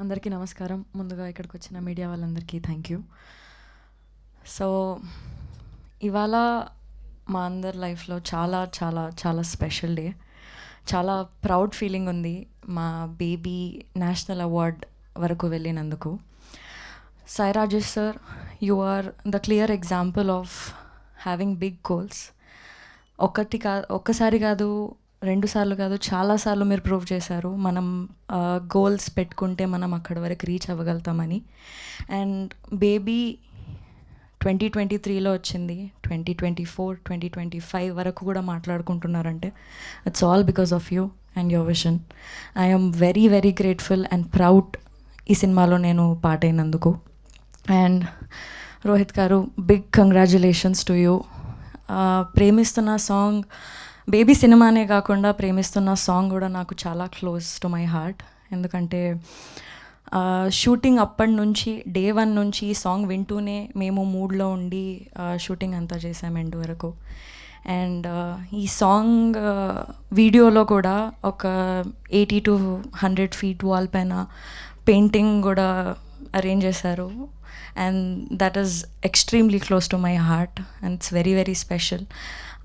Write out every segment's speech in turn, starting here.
అందరికీ నమస్కారం. ముందుగా ఇక్కడికి వచ్చిన మీడియా వాళ్ళందరికీ థ్యాంక్ యూ. సో ఇవాళ మా అందరి లైఫ్లో చాలా చాలా చాలా స్పెషల్ డే. చాలా ప్రౌడ్ ఫీలింగ్ ఉంది మా బేబీ నేషనల్ అవార్డ్ వరకు వెళ్ళినందుకు. Sai Rajesh sir, you are the clear example of having big goals. ఒక్కసారి కాదు, 2 సార్లు కాదు, చాలాసార్లు మీరు ప్రూవ్ చేశారు మనం గోల్స్ పెట్టుకుంటే మనం అక్కడి వరకు రీచ్ అవ్వగలుగుతామని. అండ్ బేబీ 2023లో వచ్చింది, 2024, 2025 వరకు కూడా మాట్లాడుకుంటున్నారంటే it's all because of you and your vision. I'm very very grateful and proud ఈ సినిమాలో నేను పార్ట్ అయినందుకు. And Rohit garu, big congratulations to you. ప్రేమిస్తున్న సాంగ్ బేబీ సినిమానే కాకుండా ప్రేమిస్తున్న సాంగ్ కూడా నాకు చాలా క్లోజ్ టు మై హార్ట్. ఎందుకంటే షూటింగ్ అప్పటి నుంచి డే 1 నుంచి ఈ సాంగ్ వింటూనే మేము మూడ్లో ఉండి షూటింగ్ అంతా చేసాం ఎండ్ వరకు. అండ్ ఈ సాంగ్ వీడియోలో కూడా ఒక 80 to 100 feet వాల్ పైన పెయింటింగ్ కూడా అరేంజ్ చేశారు. And that is extremely close to my heart and it's very very special.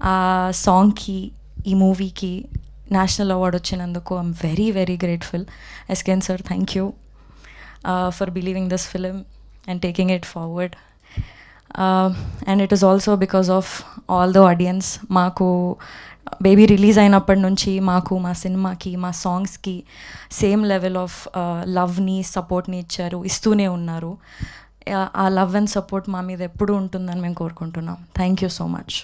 ఆ సాంగ్కి, ఈ మూవీకి నేషనల్ అవార్డ్ వచ్చినందుకు I'm very very grateful. SKN sir, thank you for believing this film and taking it forward. And it is also because of all the audience. మాకు baby release అయినప్పటి నుంచి మాకు, మా సినిమాకి, మా సాంగ్స్కి సేమ్ లెవెల్ ఆఫ్ లవ్ని, సపోర్ట్ని ఇస్తూనే ఉన్నారు. ఆ లవ్ అండ్ సపోర్ట్ మా మీద ఎప్పుడూ ఉంటుందని మేము కోరుకుంటున్నాం. Thank you so much.